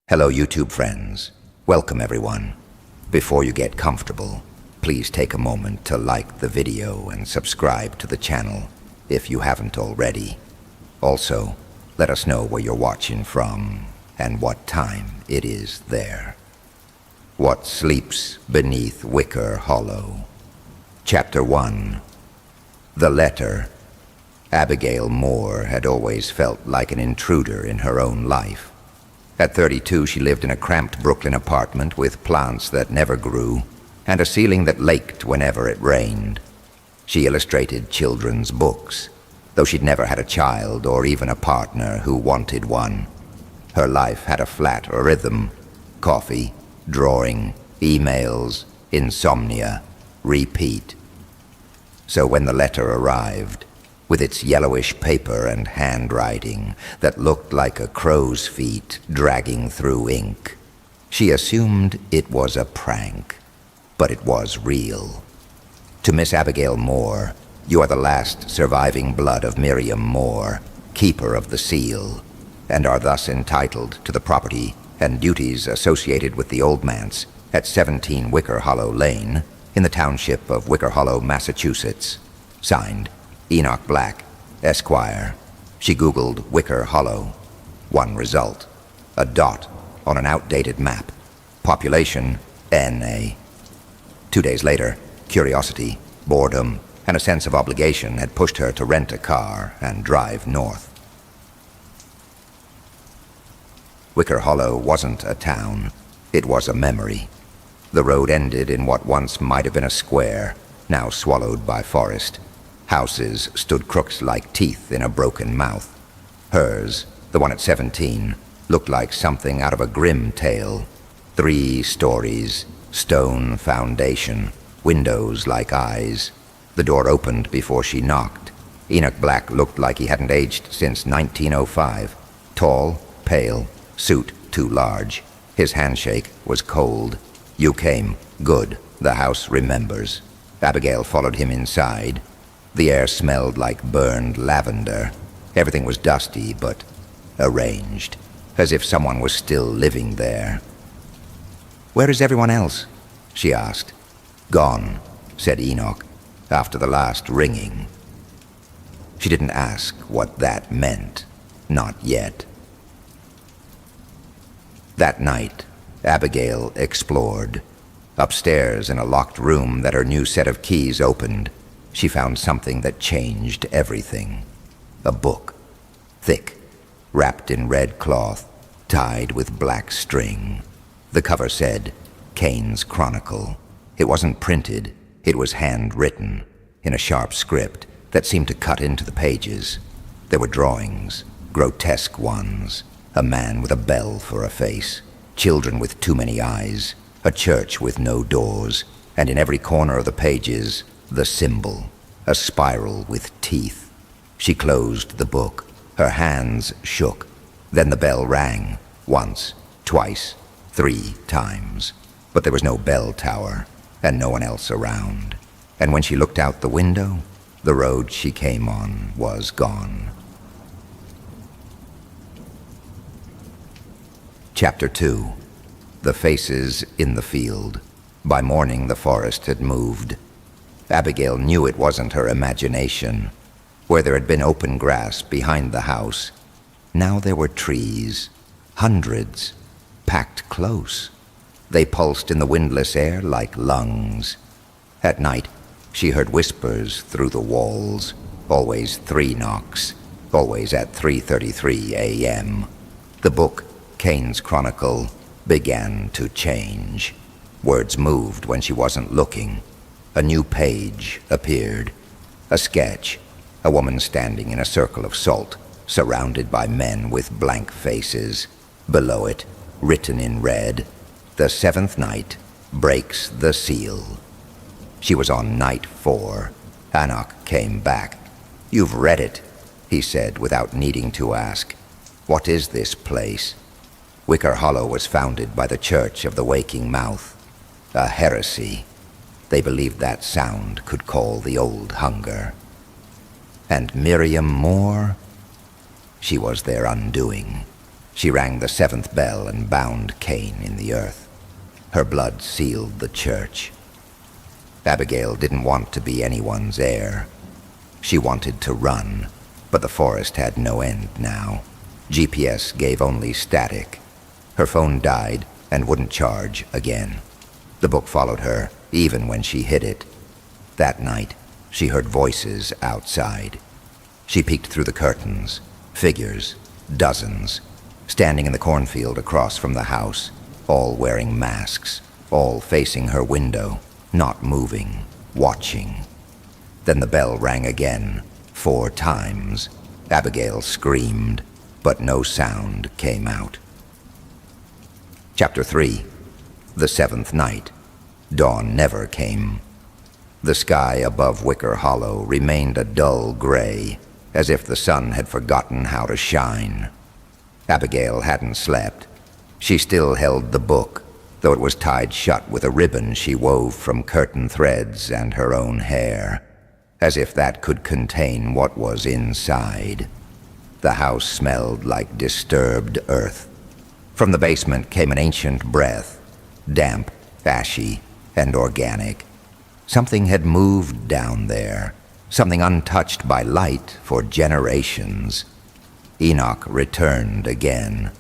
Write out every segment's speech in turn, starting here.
Hello YouTube friends. Welcome everyone. Before you get comfortable, please take a moment to like the video and subscribe to the channel if you haven't already. Also, let us know where you're watching from and what time it is there. What sleeps beneath Wicker Hollow? Chapter 1. The Letter. Abigail Moore had always felt like an intruder in her own life. At 32, she lived in a cramped Brooklyn apartment with plants that never grew and a ceiling that leaked whenever it rained. She illustrated children's books, though she'd never had a child or even a partner who wanted one. Her life had a flat rhythm: coffee, drawing, emails, insomnia, repeat. So when the letter arrived, with its yellowish paper and handwriting that looked like a crow's feet dragging through ink, she assumed it was a prank, but it was real. To Miss Abigail Moore, you are the last surviving blood of Miriam Moore, keeper of the seal, and are thus entitled to the property and duties associated with the Old Manse at 17 Wicker Hollow Lane in the township of Wicker Hollow, Massachusetts. Signed, Enoch Black, Esquire. She Googled Wicker Hollow. One result: a dot on an outdated map. Population, NA. 2 days later, curiosity, boredom, and a sense of obligation had pushed her to rent a car and drive north. Wicker Hollow wasn't a town. It was a memory. The road ended in what once might have been a square, now swallowed by forest. Houses stood crooks like teeth in a broken mouth. Hers, the one at 17, looked like something out of a grim tale. 3 stories, stone foundation, windows like eyes. The door opened before she knocked. Enoch Black looked like he hadn't aged since 1905. Tall, pale, suit too large. His handshake was cold. You came. Good. The house remembers. Abigail followed him inside. The air smelled like burned lavender. Everything was dusty, but arranged, as if someone was still living there. "Where is everyone else?" she asked. "Gone," said Enoch, after the last ringing. She didn't ask what that meant. Not yet. That night, Abigail explored. Upstairs, in a locked room that her new set of keys opened, she found something that changed everything. A book. Thick, wrapped in red cloth, tied with black string. The cover said, Kane's Chronicle. It wasn't printed. It was handwritten, in a sharp script that seemed to cut into the pages. There were drawings, grotesque ones. A man with a bell for a face. Children with too many eyes. A church with no doors. And in every corner of the pages, the symbol, a spiral with teeth. She closed the book. Her hands shook. Then the bell rang. Once, twice, 3 times. But there was no bell tower, and no one else around. And when she looked out the window, the road she came on was gone. Chapter 2. The Faces in the Field. By morning, the forest had moved. Abigail knew it wasn't her imagination. Where there had been open grass behind the house, now there were trees, hundreds, packed close. They pulsed in the windless air like lungs. At night, she heard whispers through the walls, always 3 knocks, always at 3:33 a.m. The book, Kane's Chronicle, began to change. Words moved when she wasn't looking. A new page appeared. A sketch. A woman standing in a circle of salt, surrounded by men with blank faces. Below it, written in red, "The 7th night breaks the seal." She was on night 4. Enoch came back. "You've read it," he said without needing to ask. "What is this place?" Wicker Hollow was founded by the Church of the Waking Mouth. A heresy. They believed that sound could call the old hunger. And Miriam Moore? She was their undoing. She rang the seventh bell and bound Cain in the earth. Her blood sealed the church. Abigail didn't want to be anyone's heir. She wanted to run, but the forest had no end now. GPS gave only static. Her phone died and wouldn't charge again. The book followed her, even when she hid it. That night, she heard voices outside. She peeked through the curtains. Figures, dozens, standing in the cornfield across from the house, all wearing masks, all facing her window, not moving, watching. Then the bell rang again, 4 times. Abigail screamed, but no sound came out. Chapter 3. The seventh night. Dawn never came. The sky above Wicker Hollow remained a dull gray, as if the sun had forgotten how to shine. Abigail hadn't slept. She still held the book, though it was tied shut with a ribbon she wove from curtain threads and her own hair, as if that could contain what was inside. The house smelled like disturbed earth. From the basement came an ancient breath, damp, ashy, and organic. Something had moved down there, something untouched by light for generations. Enoch returned again.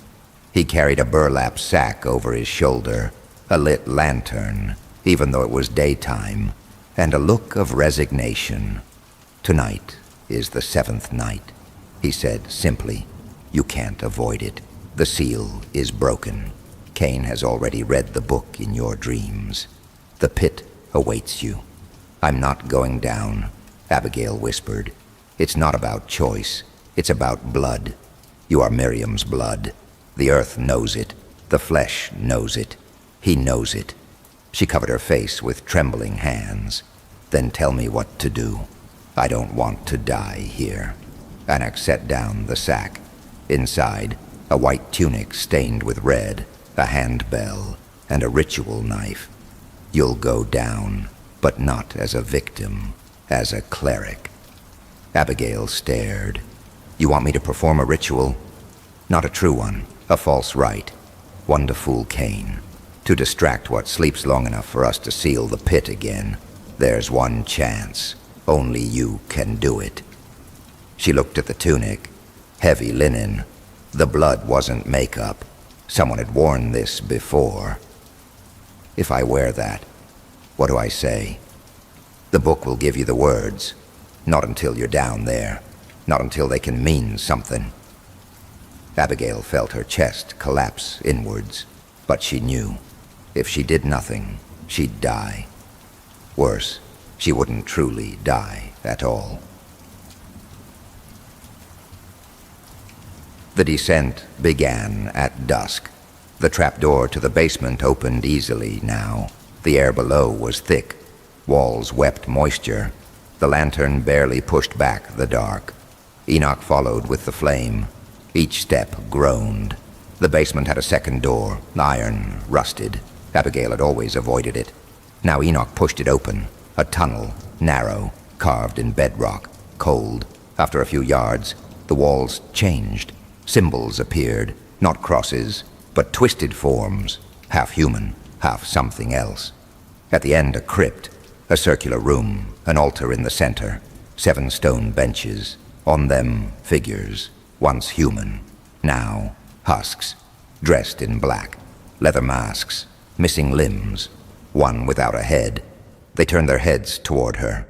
He carried a burlap sack over his shoulder, a lit lantern, even though it was daytime, and a look of resignation. "Tonight is the seventh night," he said simply. "You can't avoid it. The seal is broken. Cain has already read the book in your dreams. The pit awaits you." "I'm not going down," Abigail whispered. "It's not about choice. It's about blood. You are Miriam's blood. The earth knows it. The flesh knows it. He knows it." She covered her face with trembling hands. "Then tell me what to do. I don't want to die here." Anak set down the sack. Inside, a white tunic stained with red, a handbell, and a ritual knife. "You'll go down, but not as a victim, as a cleric." Abigail stared. "You want me to perform a ritual?" "Not a true one, a false rite. One to fool Cain, to distract what sleeps long enough for us to seal the pit again. There's one chance. Only you can do it." She looked at the tunic. Heavy linen. The blood wasn't makeup. Someone had worn this before. "If I wear that, what do I say?" "The book will give you the words. Not until you're down there. Not until they can mean something." Abigail felt her chest collapse inwards, but she knew. If she did nothing, she'd die. Worse, she wouldn't truly die at all. The descent began at dusk. The trapdoor to the basement opened easily now. The air below was thick. Walls wept moisture. The lantern barely pushed back the dark. Enoch followed with the flame. Each step groaned. The basement had a second door, iron, rusted. Abigail had always avoided it. Now Enoch pushed it open. A tunnel, narrow, carved in bedrock, cold. After a few yards, the walls changed. Symbols appeared, not crosses, but twisted forms, half human, half something else. At the end, a crypt, a circular room, an altar in the center, 7 stone benches. On them, figures, once human, now husks, dressed in black, leather masks, missing limbs, one without a head. They turned their heads toward her.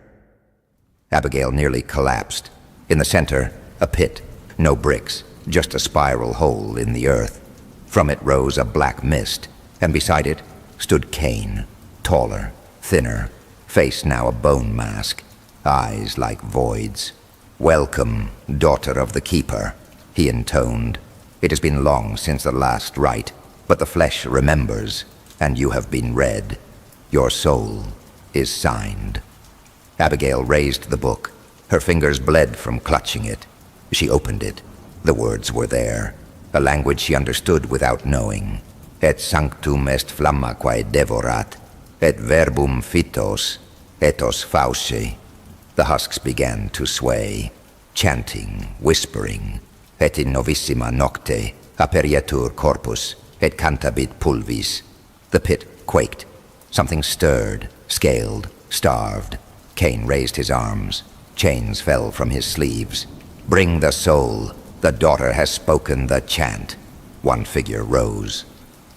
Abigail nearly collapsed. In the center, a pit, no bricks, just a spiral hole in the earth. From it rose a black mist, and beside it stood Cain, taller, thinner, face now a bone mask, eyes like voids. "Welcome, daughter of the Keeper," he intoned. "It has been long since the last rite, but the flesh remembers, and you have been read. Your soul is signed." Abigail raised the book. Her fingers bled from clutching it. She opened it. The words were there, a language she understood without knowing. "Et sanctum est flamma quae devorat, et verbum phytos, etos fauce." The husks began to sway, chanting, whispering. "Et in novissima nocte, Aperietur corpus, et cantabit pulvis. The pit quaked. Something stirred, scaled, starved. Cain raised his arms. Chains fell from his sleeves. Bring the soul. The daughter has spoken the chant. One figure rose.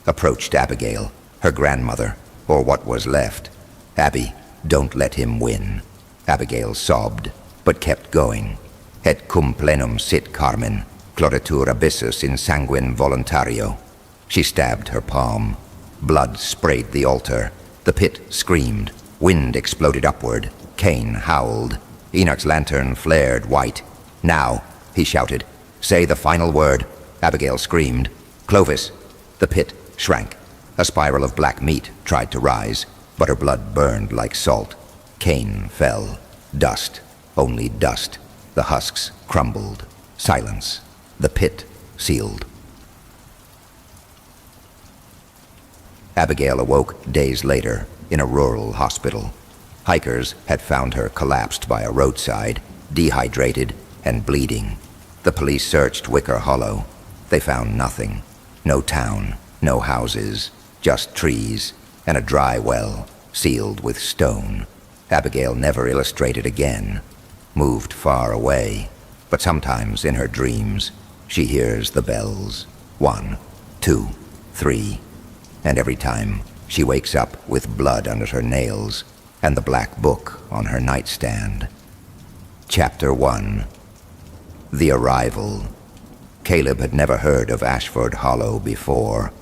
Approached Abigail, her grandmother, or what was left. Abby, don't let him win. Abigail sobbed, but kept going. Et cum plenum sit Carmen, cloritur abyssus in sanguine voluntario. She stabbed her palm. Blood sprayed the altar. The pit screamed. Wind exploded upward. Cain howled. Enoch's lantern flared white. Now, he shouted. Say the final word. Abigail screamed. Clovis. The pit shrank. A spiral of black meat tried to rise, but her blood burned like salt. Cain fell. Dust. Only dust. The husks crumbled. Silence. The pit sealed. Abigail awoke days later in a rural hospital. Hikers had found her collapsed by a roadside, dehydrated and bleeding. The police searched Wicker Hollow. They found nothing. No town, no houses, just trees and a dry well sealed with stone. Abigail never illustrated again, moved far away, but sometimes in her dreams she hears the bells. 1, 2, 3, and every time she wakes up with blood under her nails and the black book on her nightstand. Chapter 1. The Arrival. Caleb had never heard of Ashford Hollow before.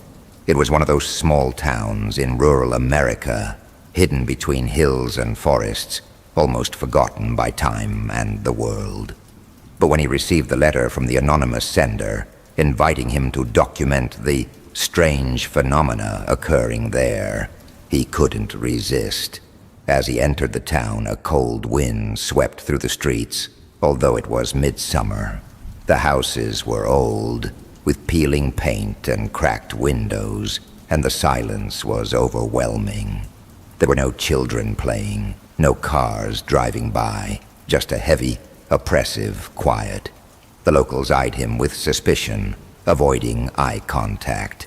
It was one of those small towns in rural America, hidden between hills and forests, almost forgotten by time and the world. But when he received the letter from the anonymous sender, inviting him to document the strange phenomena occurring there, he couldn't resist. As he entered the town, a cold wind swept through the streets, although it was midsummer. The houses were old, with peeling paint and cracked windows, and the silence was overwhelming. There were no children playing, no cars driving by, just a heavy, oppressive quiet. The locals eyed him with suspicion, avoiding eye contact.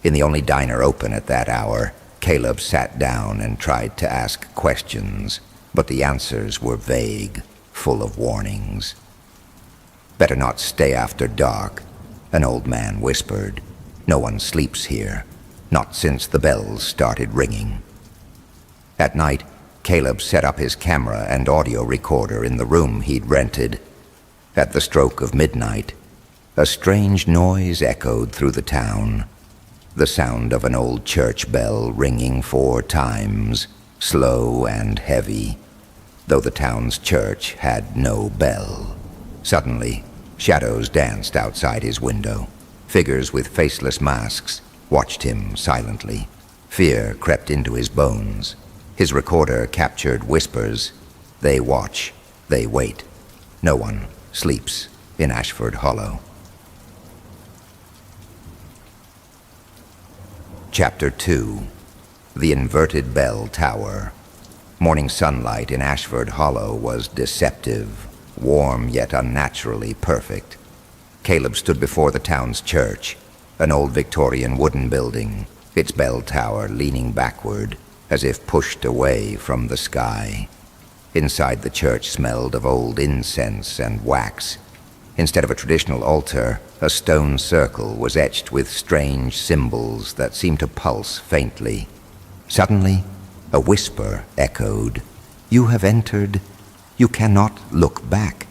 In the only diner open at that hour, Caleb sat down and tried to ask questions, but the answers were vague, full of warnings. Better not stay after dark, an old man whispered. No one sleeps here, not since the bells started ringing. At night, Caleb set up his camera and audio recorder in the room he'd rented. At the stroke of midnight, a strange noise echoed through the town. The sound of an old church bell ringing 4 times, slow and heavy, though the town's church had no bell. Suddenly, shadows danced outside his window. Figures with faceless masks watched him silently. Fear crept into his bones. His recorder captured whispers. They watch, they wait. No one sleeps in Ashford Hollow. Chapter 2. The Inverted Bell Tower. Morning sunlight in Ashford Hollow was deceptive, warm yet unnaturally perfect. Caleb stood before the town's church, an old Victorian wooden building, its bell tower leaning backward, as if pushed away from the sky. Inside the church smelled of old incense and wax. Instead of a traditional altar, a stone circle was etched with strange symbols that seemed to pulse faintly. Suddenly, a whisper echoed. "You have entered. You cannot look back."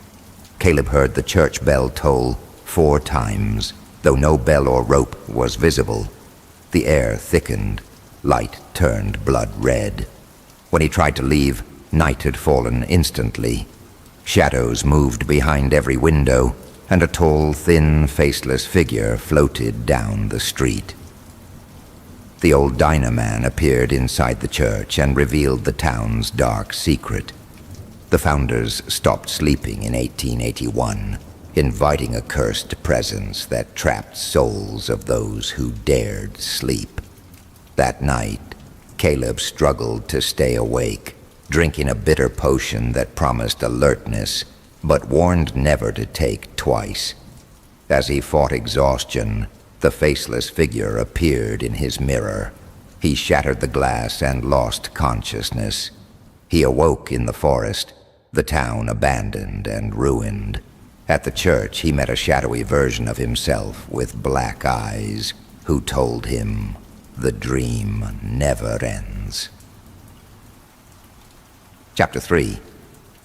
Caleb heard the church bell toll 4 times, though no bell or rope was visible. The air thickened. Light turned blood red. When he tried to leave, night had fallen instantly. Shadows moved behind every window, and a tall, thin, faceless figure floated down the street. The old Dynaman appeared inside the church and revealed the town's dark secret. The founders stopped sleeping in 1881, inviting a cursed presence that trapped souls of those who dared sleep. That night, Caleb struggled to stay awake, drinking a bitter potion that promised alertness, but warned never to take twice. As he fought exhaustion, The faceless figure appeared in his mirror. He shattered the glass and lost consciousness. He awoke in the forest, the town abandoned and ruined. At the church, he met a shadowy version of himself with black eyes, who told him the dream never ends. Chapter 3.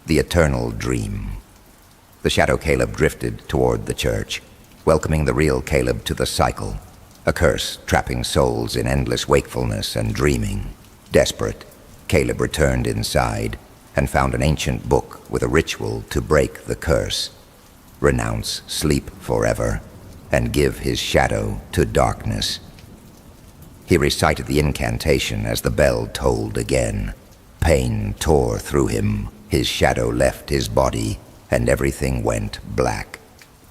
The Eternal Dream. The shadow Caleb drifted toward the church, welcoming the real Caleb to the cycle, a curse trapping souls in endless wakefulness and dreaming. Desperate, Caleb returned inside and found an ancient book with a ritual to break the curse, renounce sleep forever, and give his shadow to darkness. He recited the incantation as the bell tolled again. Pain tore through him, his shadow left his body, and everything went black.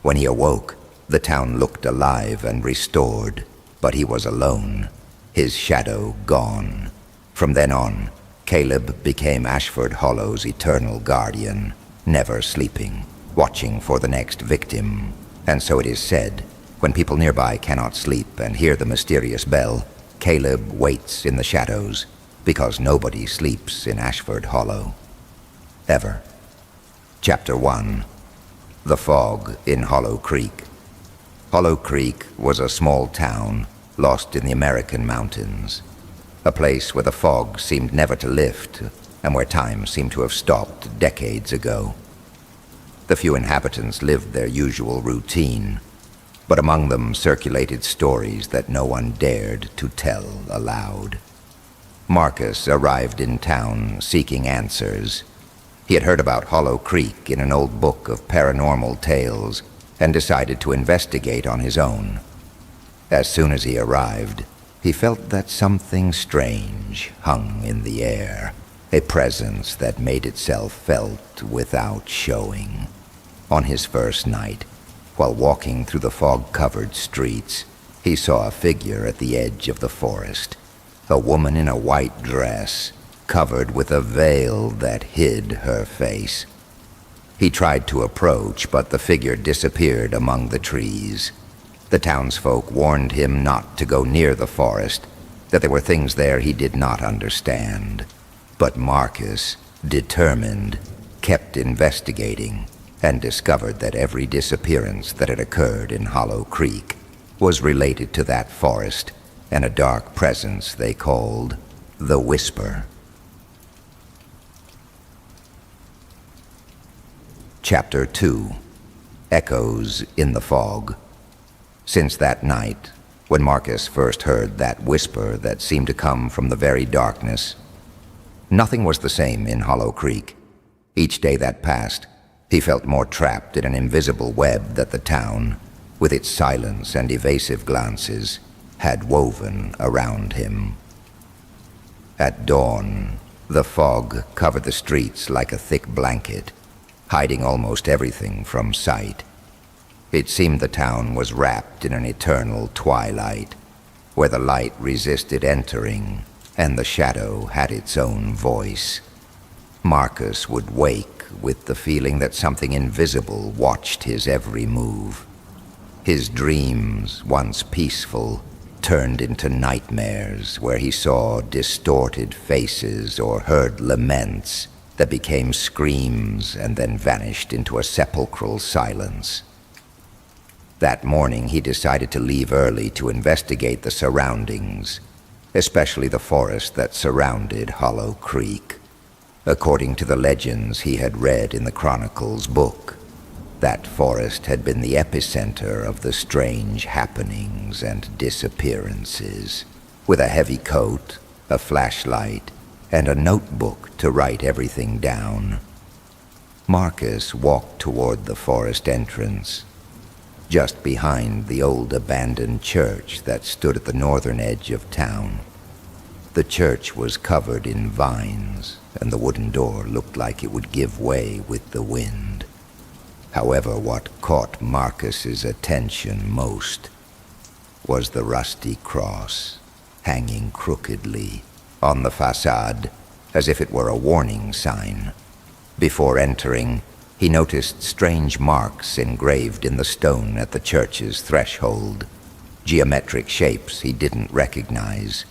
When he awoke, the town looked alive and restored, but he was alone, his shadow gone. From then on, Caleb became Ashford Hollow's eternal guardian, never sleeping, watching for the next victim. And so it is said, when people nearby cannot sleep and hear the mysterious bell, Caleb waits in the shadows, because nobody sleeps in Ashford Hollow. Ever. Chapter 1. The Fog in Hollow Creek. Hollow Creek was a small town lost in the American mountains, a place where the fog seemed never to lift and where time seemed to have stopped decades ago. The few inhabitants lived their usual routine, but among them circulated stories that no one dared to tell aloud. Marcus arrived in town seeking answers. He had heard about Hollow Creek in an old book of paranormal tales and decided to investigate on his own. As soon as he arrived, he felt that something strange hung in the air, a presence that made itself felt without showing. On his first night, while walking through the fog-covered streets, he saw a figure at the edge of the forest, a woman in a white dress, covered with a veil that hid her face. He tried to approach, but the figure disappeared among the trees. The townsfolk warned him not to go near the forest, that there were things there he did not understand. But Marcus, determined, kept investigating and discovered that every disappearance that had occurred in Hollow Creek was related to that forest and a dark presence they called the Whisper. Chapter 2. Echoes in the Fog. Since that night, when Marcus first heard that whisper that seemed to come from the very darkness, nothing was the same in Hollow Creek. Each day that passed, he felt more trapped in an invisible web that the town, with its silence and evasive glances, had woven around him. At dawn, the fog covered the streets like a thick blanket, hiding almost everything from sight. It seemed the town was wrapped in an eternal twilight, where the light resisted entering and the shadow had its own voice. Marcus would wake with the feeling that something invisible watched his every move. His dreams, once peaceful, turned into nightmares where he saw distorted faces or heard laments that became screams and then vanished into a sepulchral silence. That morning he decided to leave early to investigate the surroundings, especially the forest that surrounded Hollow Creek. According to the legends he had read in the Chronicles book, that forest had been the epicenter of the strange happenings and disappearances. With a heavy coat, a flashlight, and a notebook to write everything down, Marcus walked toward the forest entrance, just behind the old abandoned church that stood at the northern edge of town. The church was covered in vines, and the wooden door looked like it would give way with the wind. However, what caught Marcus's attention most was the rusty cross hanging crookedly on the facade, as if it were a warning sign. Before entering, he noticed strange marks engraved in the stone at the church's threshold. geometric shapes he didn't recognize,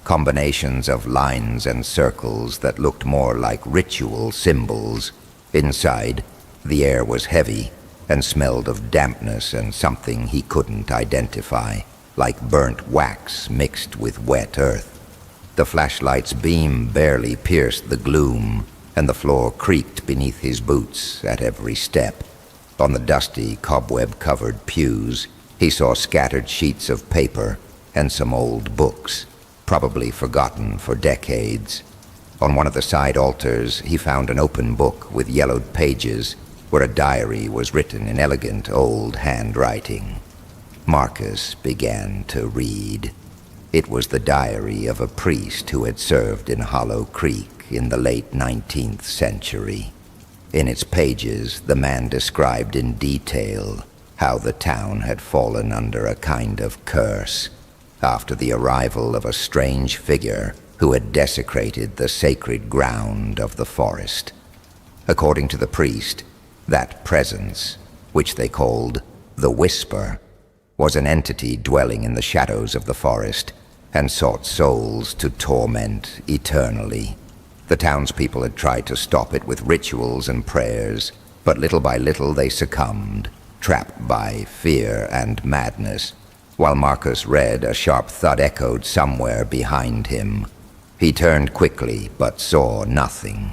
combinations of lines and circles that looked more like ritual symbols. Inside, the air was heavy and smelled of dampness and something he couldn't identify, like burnt wax mixed with wet earth. The flashlight's beam barely pierced the gloom, and the floor creaked beneath his boots at every step. On the dusty, cobweb-covered pews, he saw scattered sheets of paper and some old books, probably forgotten for decades. On one of the side altars, he found an open book with yellowed pages where a diary was written in elegant old handwriting. Marcus began to read. It was the diary of a priest who had served in Hollow Creek in the late 19th century. In its pages, the man described in detail how the town had fallen under a kind of curse after the arrival of a strange figure who had desecrated the sacred ground of the forest. According to the priest, that presence, which they called the Whisper, was an entity dwelling in the shadows of the forest and sought souls to torment eternally. The townspeople had tried to stop it with rituals and prayers, but little by little they succumbed, trapped by fear and madness. While Marcus read, a sharp thud echoed somewhere behind him. He turned quickly, but saw nothing.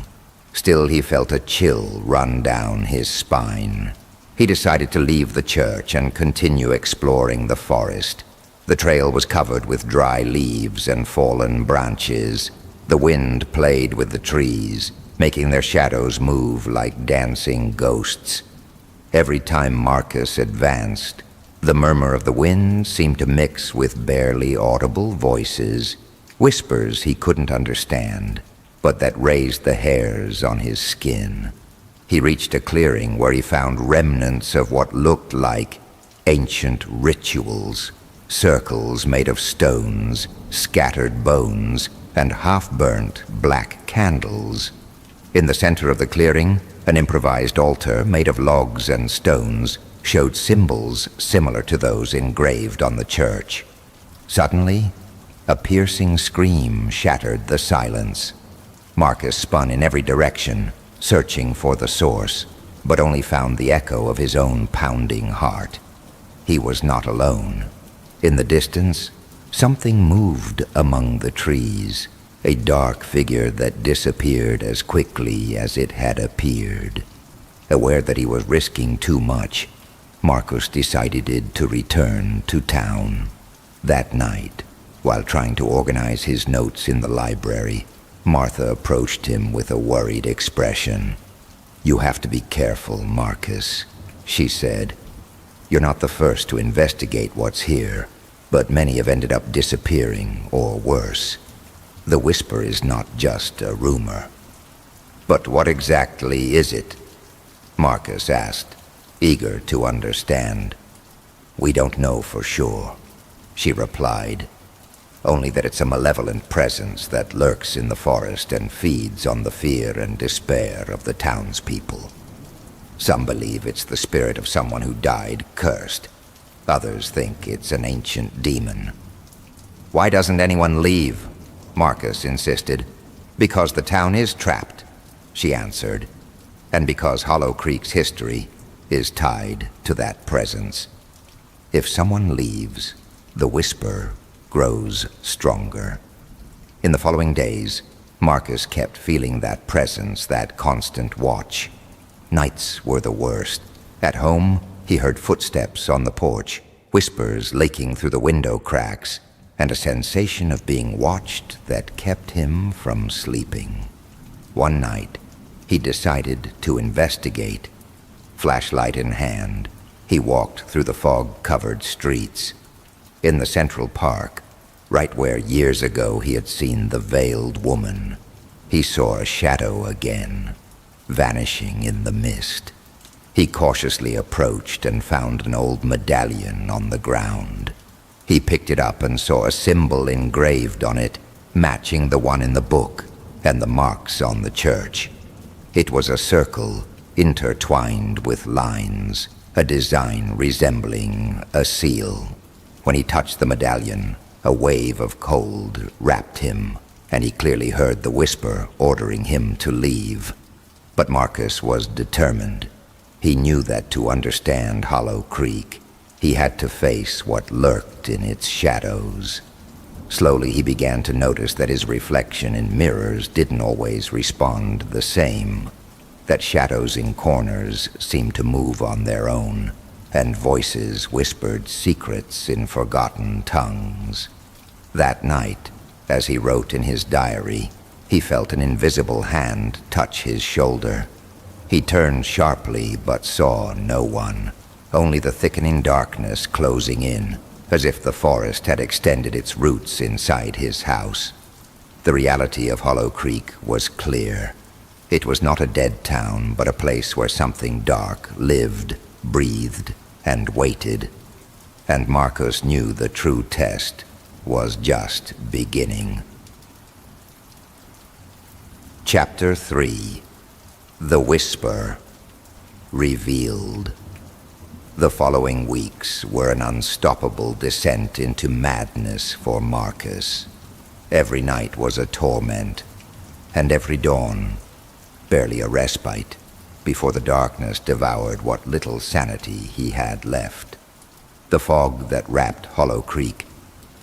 Still, he felt a chill run down his spine. He decided to leave the church and continue exploring the forest. The trail was covered with dry leaves and fallen branches. The wind played with the trees, making their shadows move like dancing ghosts. Every time Marcus advanced, the murmur of the wind seemed to mix with barely audible voices, whispers he couldn't understand, but that raised the hairs on his skin. He reached a clearing where he found remnants of what looked like ancient rituals, circles made of stones, scattered bones, and half-burnt black candles. In the center of the clearing, an improvised altar made of logs and stones showed symbols similar to those engraved on the church. Suddenly, a piercing scream shattered the silence. Marcus spun in every direction, searching for the source, but only found the echo of his own pounding heart. He was not alone. In the distance, something moved among the trees, a dark figure that disappeared as quickly as it had appeared. Aware that he was risking too much, Marcus decided to return to town. That night, while trying to organize his notes in the library, Martha approached him with a worried expression. "You have to be careful, Marcus," she said. "You're not the first to investigate what's here, but many have ended up disappearing or worse. The Whisper is not just a rumor." "But what exactly is it?" Marcus asked, eager to understand. "We don't know for sure," she replied. "Only that it's a malevolent presence that lurks in the forest and feeds on the fear and despair of the townspeople. Some believe it's the spirit of someone who died cursed. Others think it's an ancient demon." "Why doesn't anyone leave?" Marcus insisted. "Because the town is trapped," she answered, "and because Hollow Creek's history is tied to that presence. If someone leaves, the Whisper grows stronger." In the following days, Marcus kept feeling that presence, that constant watch. Nights were the worst. At home, he heard footsteps on the porch, whispers leaking through the window cracks, and a sensation of being watched that kept him from sleeping. One night, he decided to investigate. Flashlight in hand, he walked through the fog-covered streets. In the Central Park, right where years ago he had seen the veiled woman, he saw a shadow again, vanishing in the mist. He cautiously approached and found an old medallion on the ground. He picked it up and saw a symbol engraved on it, matching the one in the book and the marks on the church. It was a circle intertwined with lines, a design resembling a seal. When he touched the medallion, a wave of cold wrapped him, and he clearly heard the whisper ordering him to leave. But Marcus was determined. He knew that to understand Hollow Creek, he had to face what lurked in its shadows. Slowly he began to notice that his reflection in mirrors didn't always respond the same, that shadows in corners seemed to move on their own, and voices whispered secrets in forgotten tongues. That night, as he wrote in his diary, he felt an invisible hand touch his shoulder. He turned sharply but saw no one, only the thickening darkness closing in, as if the forest had extended its roots inside his house. The reality of Hollow Creek was clear. It was not a dead town, but a place where something dark lived, breathed, and waited. And Marcus knew the true test was just beginning. Chapter 3. The Whisper Revealed. The following weeks were an unstoppable descent into madness for Marcus. Every night was a torment, and every dawn barely a respite, before the darkness devoured what little sanity he had left. The fog that wrapped Hollow Creek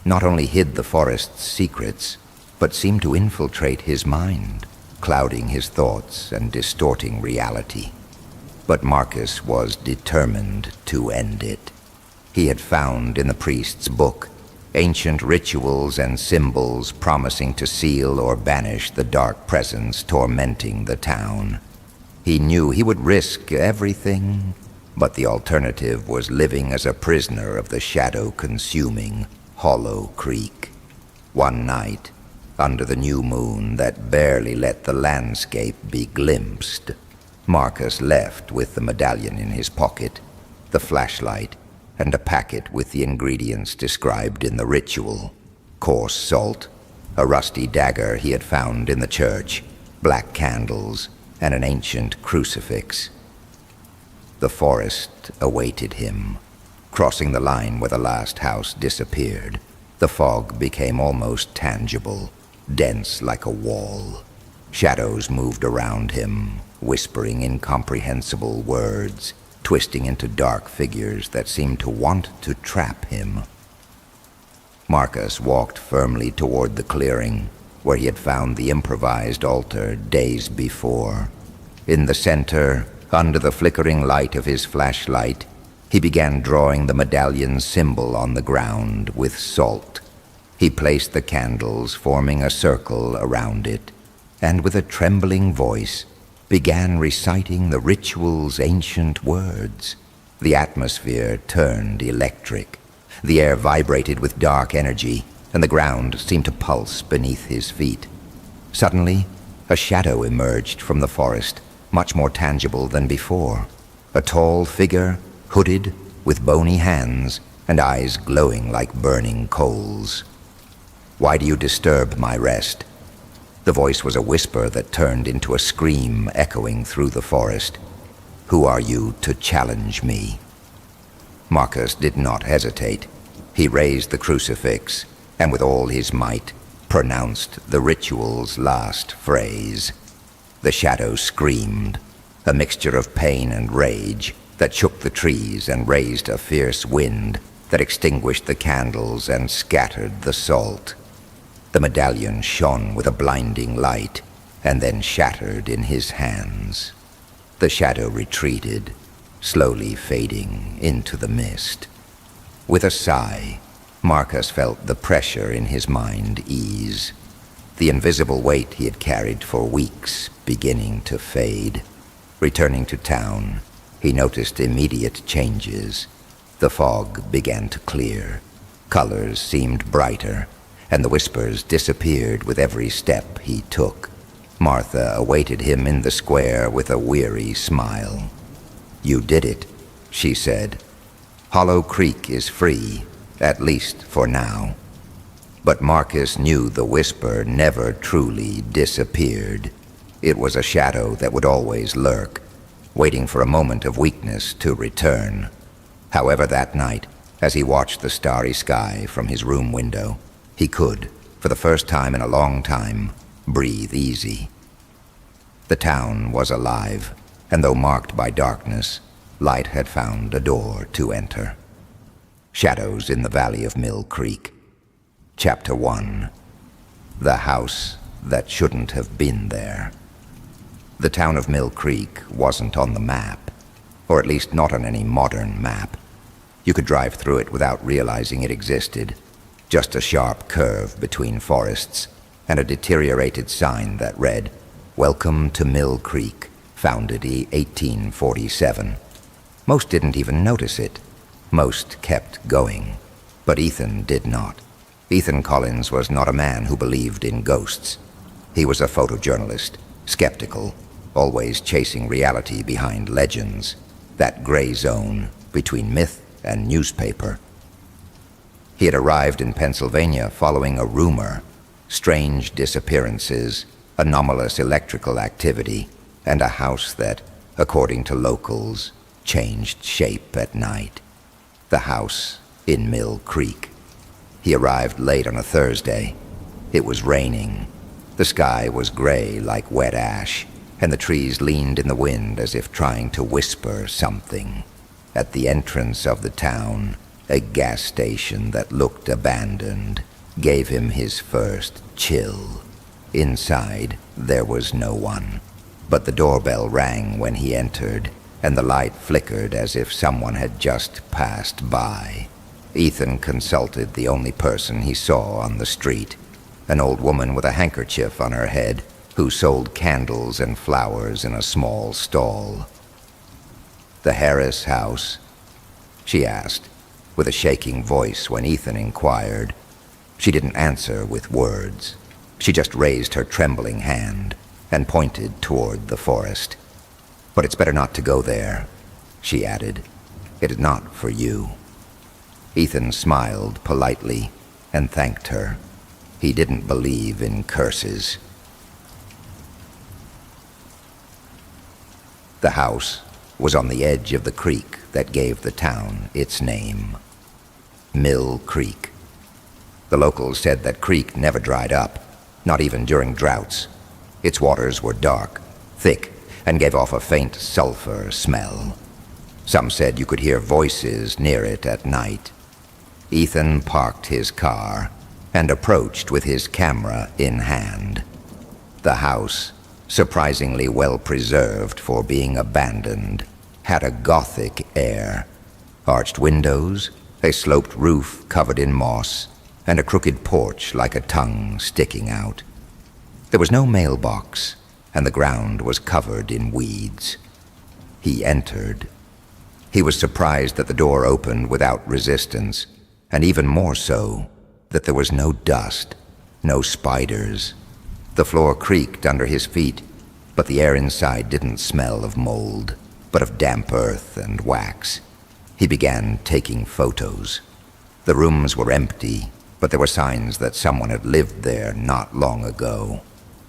not only hid the forest's secrets, but seemed to infiltrate his mind, clouding his thoughts and distorting reality. But Marcus was determined to end it. He had found in the priest's book ancient rituals and symbols promising to seal or banish the dark presence tormenting the town. He knew he would risk everything, but the alternative was living as a prisoner of the shadow-consuming Hollow Creek. One night, under the new moon that barely let the landscape be glimpsed, Marcus left with the medallion in his pocket, the flashlight, and a packet with the ingredients described in the ritual: coarse salt, a rusty dagger he had found in the church, black candles, and an ancient crucifix. The forest awaited him. Crossing the line where the last house disappeared, the fog became almost tangible, dense like a wall. Shadows moved around him, whispering incomprehensible words, twisting into dark figures that seemed to want to trap him. Marcus walked firmly toward the clearing, where he had found the improvised altar days before. In the center, under the flickering light of his flashlight, he began drawing the medallion's symbol on the ground with salt. He placed the candles, forming a circle around it, and with a trembling voice began reciting the ritual's ancient words. The atmosphere turned electric. The air vibrated with dark energy, and the ground seemed to pulse beneath his feet. Suddenly, a shadow emerged from the forest, much more tangible than before. A tall figure, hooded, with bony hands, and eyes glowing like burning coals. "Why do you disturb my rest?" The voice was a whisper that turned into a scream echoing through the forest. "Who are you to challenge me?" Marcus did not hesitate. He raised the crucifix, and with all his might, pronounced the ritual's last phrase. The shadow screamed, a mixture of pain and rage that shook the trees and raised a fierce wind that extinguished the candles and scattered the salt. The medallion shone with a blinding light, and then shattered in his hands. The shadow retreated, slowly fading into the mist. With a sigh, Marcus felt the pressure in his mind ease, the invisible weight he had carried for weeks beginning to fade. Returning to town, he noticed immediate changes. The fog began to clear. Colors seemed brighter, and the whispers disappeared with every step he took. Martha awaited him in the square with a weary smile. "You did it," she said. "Hollow Creek is free, at least for now." But Marcus knew the whisper never truly disappeared. It was a shadow that would always lurk, waiting for a moment of weakness to return. However, that night, As he watched the starry sky from his room window, he could, for the first time in a long time, breathe easy. The town was alive, and though marked by darkness, light had found a door to enter. Shadows in the Valley of Mill Creek. Chapter 1. The House That Shouldn't Have Been There. The town of Mill Creek wasn't on the map, or at least not on any modern map. You could drive through it without realizing it existed. Just a sharp curve between forests and a deteriorated sign that read, "Welcome to Mill Creek, founded in 1847. Most didn't even notice it. Most kept going. But Ethan did not. Ethan Collins was not a man who believed in ghosts. He was a photojournalist, skeptical, always chasing reality behind legends, that gray zone between myth and newspaper. He had arrived in Pennsylvania following a rumor, strange disappearances, anomalous electrical activity, and a house that, according to locals, changed shape at night. The house in Mill Creek. He arrived late on a Thursday. It was raining. The sky was gray like wet ash, and the trees leaned in the wind as if trying to whisper something. At the entrance of the town, a gas station that looked abandoned gave him his first chill. Inside, there was no one, but the doorbell rang when he entered, and the light flickered as if someone had just passed by. Ethan consulted the only person he saw on the street, an old woman with a handkerchief on her head who sold candles and flowers in a small stall. "The Harris house?" she asked, with a shaking voice when Ethan inquired. She didn't answer with words. She just raised her trembling hand and pointed toward the forest. "But it's better not to go there," she added. "It is not for you." Ethan smiled politely and thanked her. He didn't believe in curses. The house was on the edge of the creek that gave the town its name. Mill Creek. The locals said that creek never dried up, not even during droughts. Its waters were dark, thick, and gave off a faint sulfur smell. Some said you could hear voices near it at night. Ethan parked his car and approached with his camera in hand. The house, surprisingly well preserved for being abandoned, had a Gothic air. Arched windows, a sloped roof covered in moss, and a crooked porch like a tongue sticking out. There was no mailbox, and the ground was covered in weeds. He entered. He was surprised that the door opened without resistance, and even more so, that there was no dust, no spiders. The floor creaked under his feet, but the air inside didn't smell of mold, but of damp earth and wax. He began taking photos. The rooms were empty, but there were signs that someone had lived there not long ago.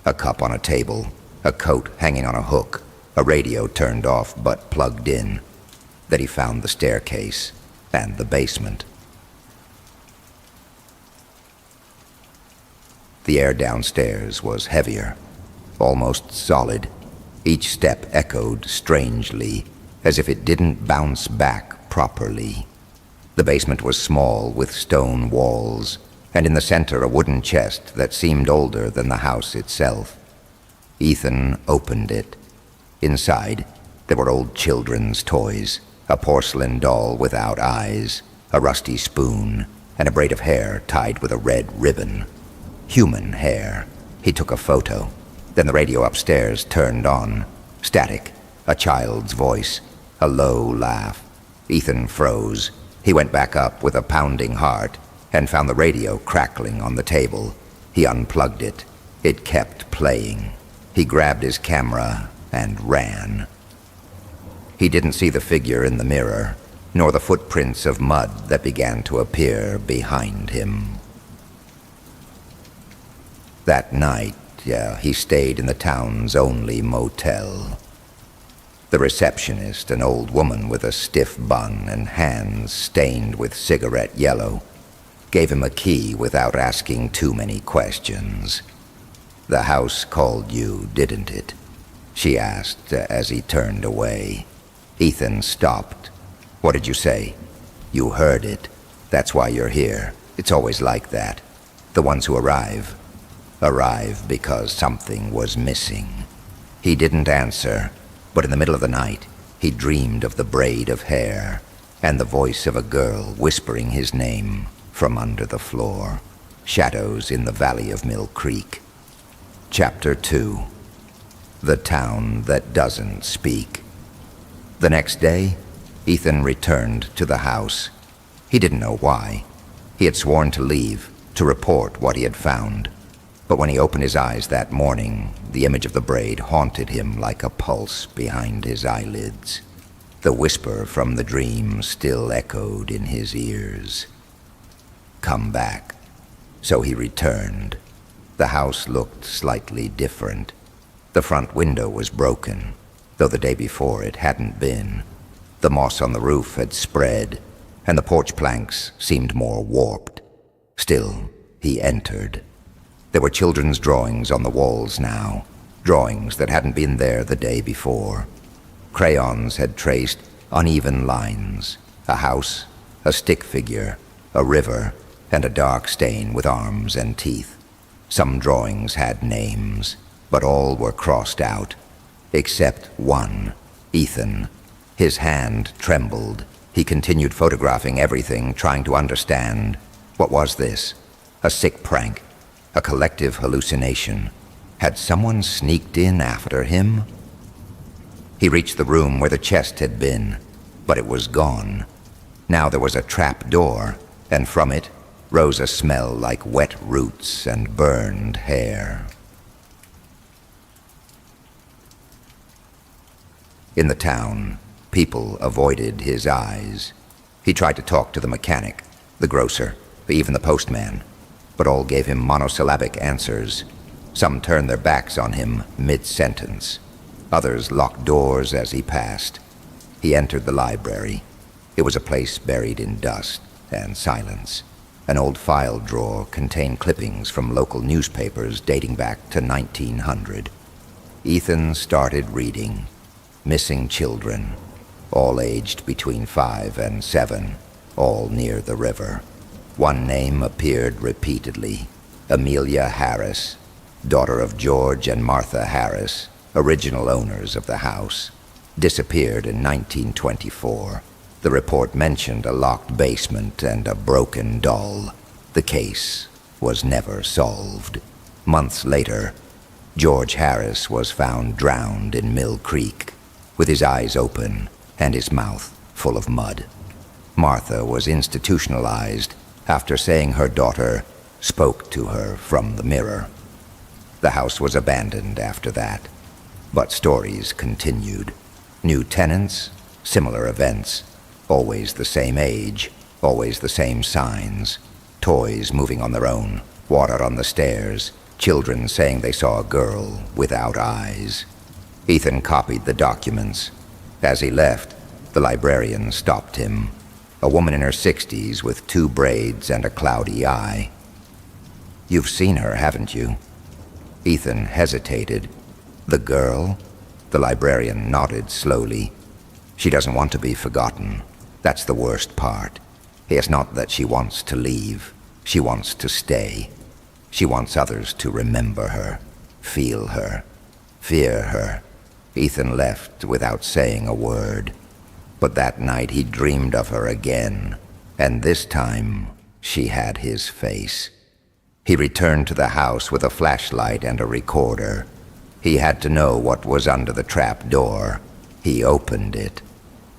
A cup on a table, a coat hanging on a hook, a radio turned off but plugged in. Then he found the staircase and the basement. The air downstairs was heavier, almost solid. Each step echoed strangely, as if it didn't bounce back properly. The basement was small, with stone walls, and in the center a wooden chest that seemed older than the house itself. Ethan opened it. Inside, there were old children's toys, a porcelain doll without eyes, a rusty spoon, and a braid of hair tied with a red ribbon. Human hair. He took a photo. Then the radio upstairs turned on. Static. A child's voice. A low laugh. Ethan froze. He went back up with a pounding heart and found the radio crackling on the table. He unplugged it. It kept playing. He grabbed his camera and ran. He didn't see the figure in the mirror, nor the footprints of mud that began to appear behind him. That night, he stayed in the town's only motel. The receptionist, an old woman with a stiff bun and hands stained with cigarette yellow, gave him a key without asking too many questions. "The house called you, didn't it?" she asked as he turned away. Ethan stopped. "What did you say?" "You heard it. That's why you're here. It's always like that. The ones who arrive because something was missing." He didn't answer, but in the middle of the night, he dreamed of the braid of hair and the voice of a girl whispering his name from under the floor. Shadows in the Valley of Mill Creek. Chapter 2. The Town That Doesn't Speak. The next day, Ethan returned to the house. He didn't know why. He had sworn to leave, to report what he had found. But when he opened his eyes that morning, the image of the braid haunted him like a pulse behind his eyelids. The whisper from the dream still echoed in his ears. "Come back." So he returned. The house looked slightly different. The front window was broken, though the day before it hadn't been. The moss on the roof had spread, and the porch planks seemed more warped. Still, he entered. There were children's drawings on the walls now, drawings that hadn't been there the day before. Crayons had traced uneven lines, a house, a stick figure, a river, and a dark stain with arms and teeth. Some drawings had names, but all were crossed out, except one, Ethan. His hand trembled. He continued photographing everything, trying to understand. What was this? A sick prank? A collective hallucination? Had someone sneaked in after him? He reached the room where the chest had been, but it was gone. Now there was a trap door, and from it rose a smell like wet roots and burned hair. In the town, people avoided his eyes. He tried to talk to the mechanic, the grocer, even the postman, but all gave him monosyllabic answers. Some turned their backs on him mid-sentence. Others locked doors as he passed. He entered the library. It was a place buried in dust and silence. An old file drawer contained clippings from local newspapers dating back to 1900. Ethan started reading. Missing children, all aged between 5 and 7, all near the river. One name appeared repeatedly: Amelia Harris, daughter of George and Martha Harris, original owners of the house. Disappeared in 1924. The report mentioned a locked basement and a broken doll. The case was never solved. Months later, George Harris was found drowned in Mill Creek, with his eyes open and his mouth full of mud. Martha was institutionalized after saying her daughter spoke to her from the mirror. The house was abandoned after that, but stories continued. New tenants, similar events, always the same age, always the same signs. Toys moving on their own, water on the stairs, children saying they saw a girl without eyes. Ethan copied the documents. As he left, the librarian stopped him. A woman in her 60s with 2 braids and a cloudy eye. "You've seen her, haven't you?" Ethan hesitated. "The girl?" The librarian nodded slowly. "She doesn't want to be forgotten. That's the worst part. It's not that she wants to leave. She wants to stay. She wants others to remember her, feel her, fear her." Ethan left without saying a word. But that night he dreamed of her again, and this time she had his face. He returned to the house with a flashlight and a recorder. He had to know what was under the trap door. He opened it.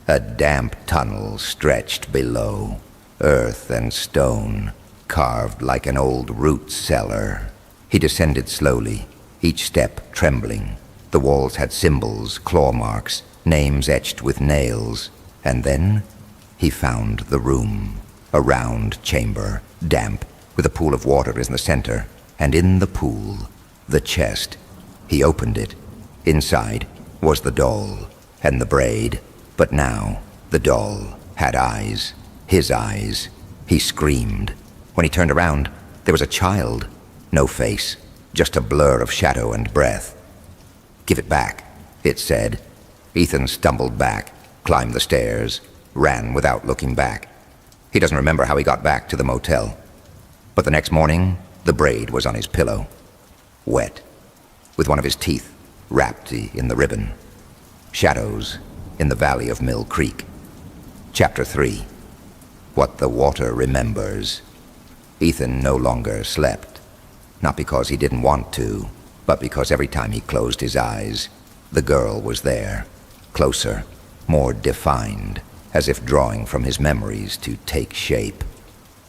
A damp tunnel stretched below, earth and stone, carved like an old root cellar. He descended slowly, each step trembling. The walls had symbols, claw marks, names etched with nails. And then he found the room, a round chamber, damp, with a pool of water in the center, and in the pool, the chest. He opened it. Inside was the doll, and the braid. But now, the doll had eyes. His eyes. He screamed. When he turned around, there was a child. No face, just a blur of shadow and breath. "Give it back," it said. Ethan stumbled back, climbed the stairs, ran without looking back. He doesn't remember how he got back to the motel. But the next morning, the braid was on his pillow, wet, with one of his teeth wrapped in the ribbon. Shadows in the valley of Mill Creek. Chapter 3. What the Water Remembers. Ethan no longer slept, not because he didn't want to, but because every time he closed his eyes, the girl was there, closer, more defined, as if drawing from his memories to take shape.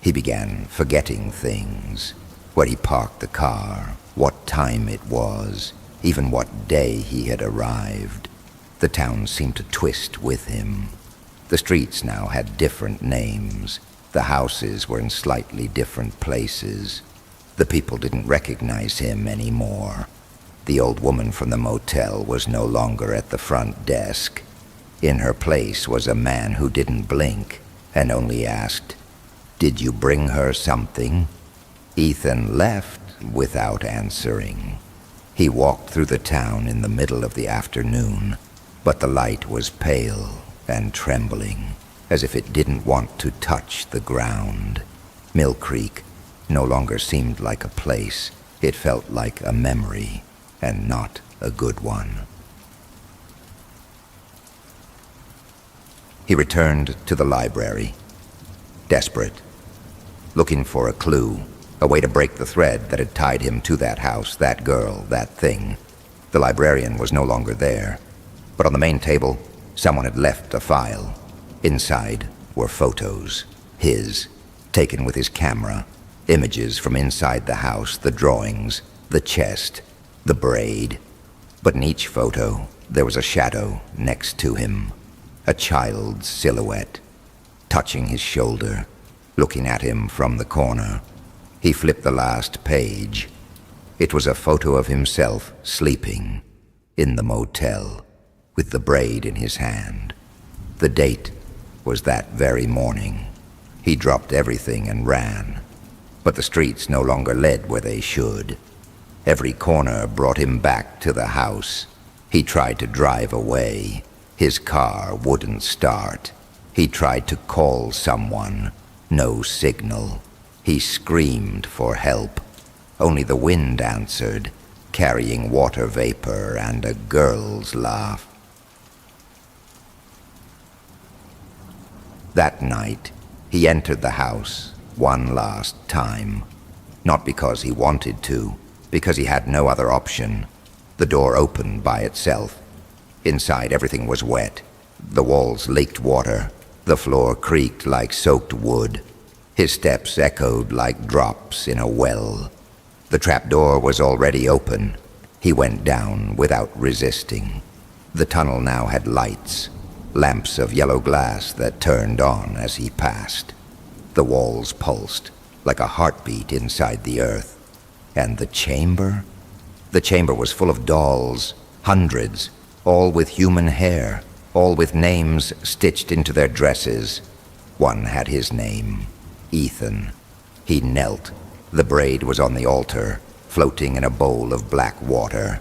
He began forgetting things, where he parked the car, what time it was, even what day he had arrived. The town seemed to twist with him. The streets now had different names. The houses were in slightly different places. The people didn't recognize him anymore. The old woman from the motel was no longer at the front desk. In her place was a man who didn't blink and only asked, "Did you bring her something?" Ethan left without answering. He walked through the town in the middle of the afternoon, but the light was pale and trembling, as if it didn't want to touch the ground. Mill Creek no longer seemed like a place. It felt like a memory, and not a good one. He returned to the library, desperate, looking for a clue, a way to break the thread that had tied him to that house, that girl, that thing. The librarian was no longer there, but on the main table, someone had left a file. Inside were photos, his, taken with his camera, images from inside the house, the drawings, the chest, the braid. But in each photo, there was a shadow next to him, a child's silhouette, touching his shoulder, looking at him from the corner. He flipped the last page. It was a photo of himself sleeping in the motel, with the braid in his hand. The date was that very morning. He dropped everything and ran, but the streets no longer led where they should. Every corner brought him back to the house. He tried to drive away. His car wouldn't start. He tried to call someone. No signal. He screamed for help. Only the wind answered, carrying water vapor and a girl's laugh. That night, he entered the house one last time. Not because he wanted to, because he had no other option. The door opened by itself. Inside, everything was wet. The walls leaked water. The floor creaked like soaked wood. His steps echoed like drops in a well. The trapdoor was already open. He went down without resisting. The tunnel now had lights, lamps of yellow glass that turned on as he passed. The walls pulsed like a heartbeat inside the earth. And the chamber? The chamber was full of dolls, hundreds, all with human hair, all with names stitched into their dresses. One had his name, Ethan. He knelt. The braid was on the altar, floating in a bowl of black water.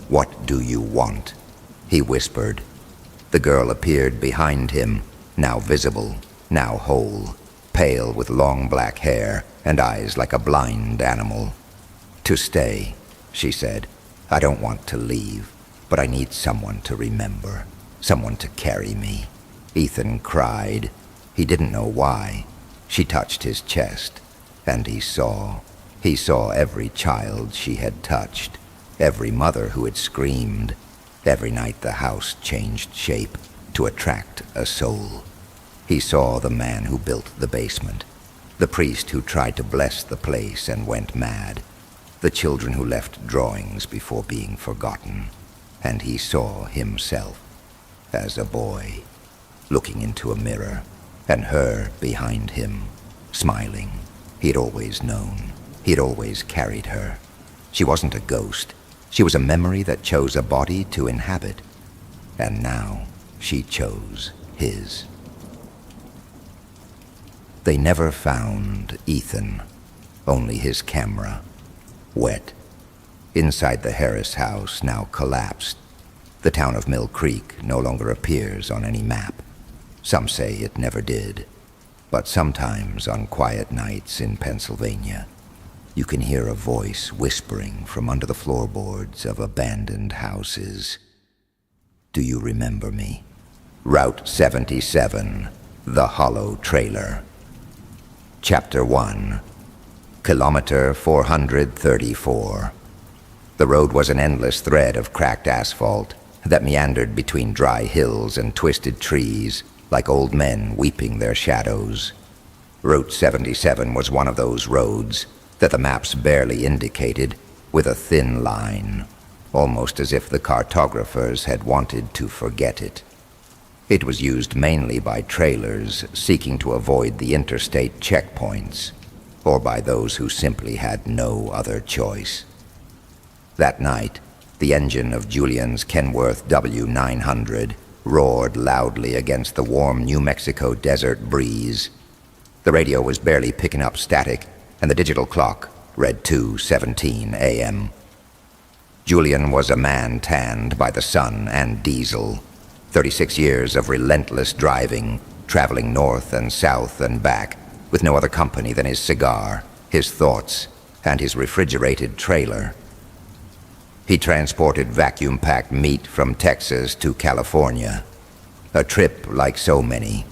"What do you want?" he whispered. The girl appeared behind him, now visible, now whole, pale with long black hair and eyes like a blind animal. "To stay," she said. "I don't want to leave, but I need someone to remember, someone to carry me." Ethan cried. He didn't know why. She touched his chest, and he saw. He saw every child she had touched, every mother who had screamed. Every night the house changed shape to attract a soul. He saw the man who built the basement, the priest who tried to bless the place and went mad, the children who left drawings before being forgotten. And he saw himself as a boy, looking into a mirror, and her behind him, smiling. He'd always known. He'd always carried her. She wasn't a ghost. She was a memory that chose a body to inhabit. and now she chose his. They never found Ethan, only his camera, wet. Inside the Harris house, now collapsed. The town of Mill Creek no longer appears on any map. Some say it never did, but sometimes on quiet nights in Pennsylvania, you can hear a voice whispering from under the floorboards of abandoned houses. Do you remember me? Route 77, The Hollow Trailer. Chapter 1, Kilometer 434. The road was an endless thread of cracked asphalt that meandered between dry hills and twisted trees, like old men weeping their shadows. Route 77 was one of those roads that the maps barely indicated, with a thin line, almost as if the cartographers had wanted to forget it. It was used mainly by trailers seeking to avoid the interstate checkpoints, or by those who simply had no other choice. That night, the engine of Julian's Kenworth W900 roared loudly against the warm New Mexico desert breeze. The radio was barely picking up static, and the digital clock read 2:17 a.m. Julian was a man tanned by the sun and diesel. 36 years of relentless driving, traveling north and south and back, with no other company than his cigar, his thoughts, and his refrigerated trailer. He transported vacuum-packed meat from Texas to California. A trip like so many,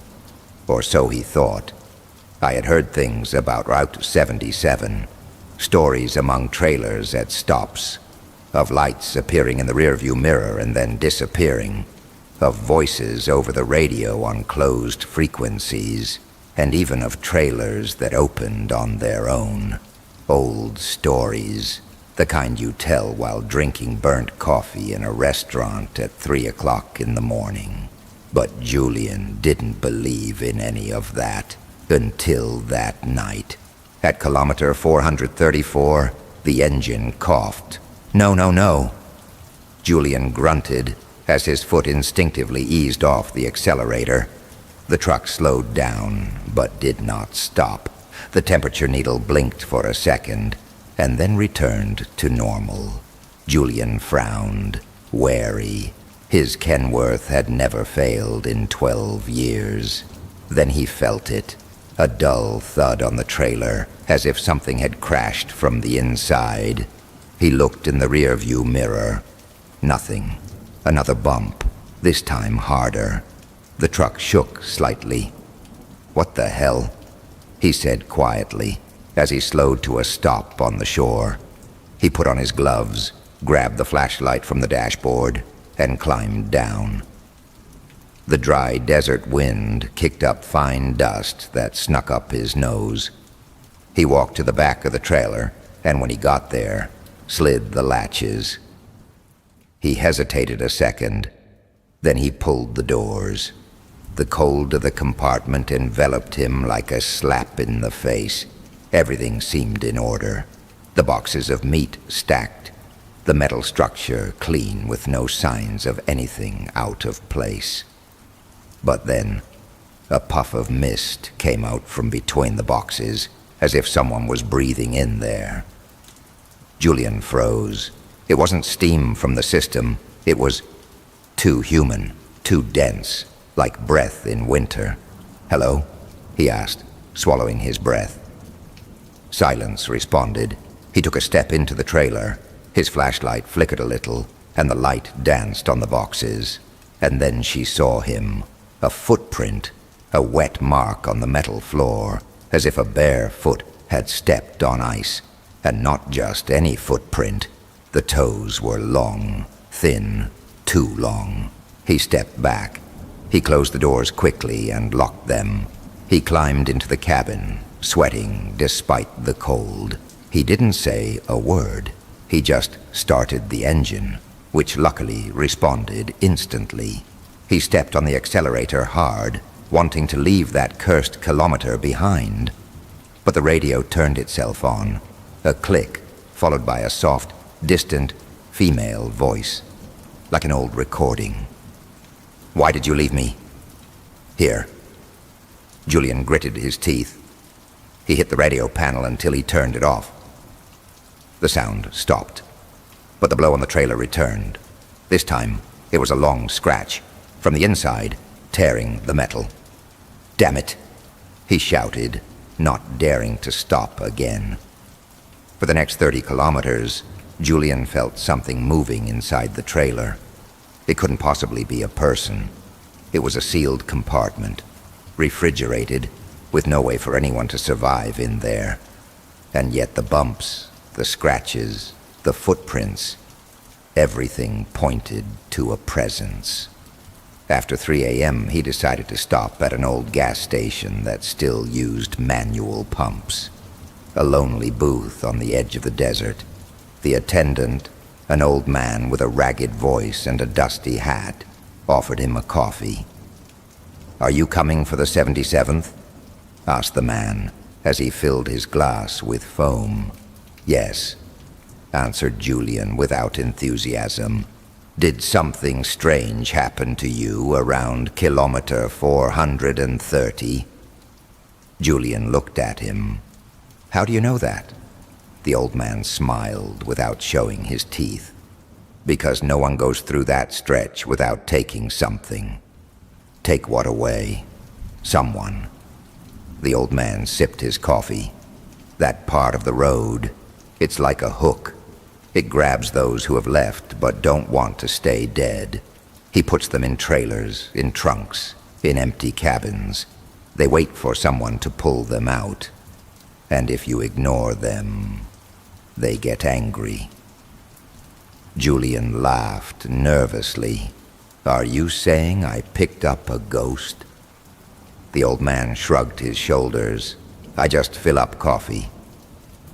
or so he thought. I had heard things about Route 77, stories among trailers at stops, of lights appearing in the rearview mirror and then disappearing, of voices over the radio on closed frequencies, and even of trailers that opened on their own. Old stories, the kind you tell while drinking burnt coffee in a restaurant at 3 o'clock in the morning. But Julian didn't believe in any of that until that night. At kilometer 434, the engine coughed. No, no, no. Julian grunted as his foot instinctively eased off the accelerator. The truck slowed down, but did not stop. The temperature needle blinked for a second, and then returned to normal. Julian frowned, wary. His Kenworth had never failed in 12 years. Then he felt it, a dull thud on the trailer, as if something had crashed from the inside. He looked in the rearview mirror. Nothing. Another bump, this time harder. The truck shook slightly. What the hell? He said quietly, as he slowed to a stop on the shore. He put on his gloves, grabbed the flashlight from the dashboard, and climbed down. The dry desert wind kicked up fine dust that snuck up his nose. He walked to the back of the trailer, and when he got there, slid the latches. He hesitated a second, then he pulled the doors. The cold of the compartment enveloped him like a slap in the face. Everything seemed in order. The boxes of meat stacked, the metal structure clean with no signs of anything out of place. But then, a puff of mist came out from between the boxes, as if someone was breathing in there. Julian froze. It wasn't steam from the system. It was too human, too dense, like breath in winter. "Hello?" he asked, swallowing his breath. Silence responded. He took a step into the trailer. His flashlight flickered a little, and the light danced on the boxes. And then she saw him. A footprint, a wet mark on the metal floor, as if a bare foot had stepped on ice. And not just any footprint. The toes were long, thin, too long. He stepped back. He closed the doors quickly and locked them. He climbed into the cabin, sweating despite the cold. He didn't say a word. He just started the engine, which luckily responded instantly. He stepped on the accelerator hard, wanting to leave that cursed kilometer behind. But the radio turned itself on. A click, followed by a soft, distant, female voice, like an old recording. Why did you leave me here? Julian gritted his teeth. He hit the radio panel until he turned it off. The sound stopped, but the blow on the trailer returned. This time, it was a long scratch, from the inside, tearing the metal. "Damn it," he shouted, not daring to stop again. For the next 30 kilometers, Julian felt something moving inside the trailer. It couldn't possibly be a person. It was a sealed compartment, refrigerated, with no way for anyone to survive in there. And yet the bumps, the scratches, the footprints, everything pointed to a presence. After 3 a.m., he decided to stop at an old gas station that still used manual pumps. A lonely booth on the edge of the desert. The attendant, an old man with a ragged voice and a dusty hat, offered him a coffee. "Are you coming for the 77th? asked the man as he filled his glass with foam. "Yes," answered Julian without enthusiasm. "Did something strange happen to you around kilometer 430? Julian looked at him. "How do you know that?" The old man smiled without showing his teeth. "Because no one goes through that stretch without taking something." "Take what away?" "Someone." The old man sipped his coffee. "That part of the road, it's like a hook. It grabs those who have left but don't want to stay dead. He puts them in trailers, in trunks, in empty cabins. They wait for someone to pull them out. And if you ignore them, they get angry." Julian laughed nervously. "Are you saying I picked up a ghost?" The old man shrugged his shoulders. "I just fill up coffee.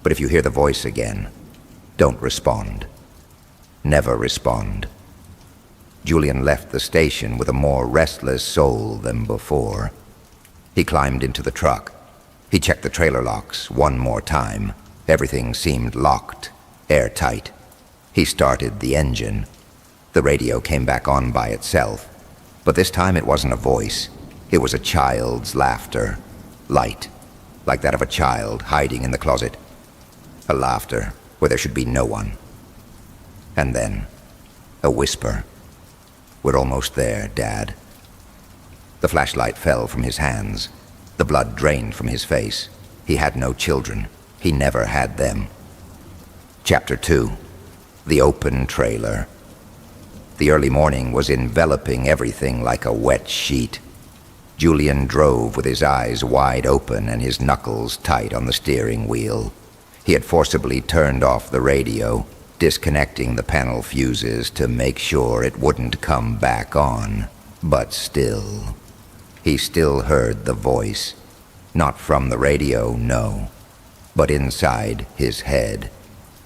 But if you hear the voice again, don't respond. Never respond." Julian left the station with a more restless soul than before. He climbed into the truck. He checked the trailer locks one more time. Everything seemed locked, airtight. He started the engine. The radio came back on by itself, but this time it wasn't a voice. It was a child's laughter, light, like that of a child hiding in the closet. A laughter where there should be no one. And then, a whisper. "We're almost there, Dad." The flashlight fell from his hands. The blood drained from his face. He had no children. He never had them. Chapter 2. The Open Trailer. The early morning was enveloping everything like a wet sheet. Julian drove with his eyes wide open and his knuckles tight on the steering wheel. He had forcibly turned off the radio, disconnecting the panel fuses to make sure it wouldn't come back on. But still, he still heard the voice. Not from the radio, no, but inside his head,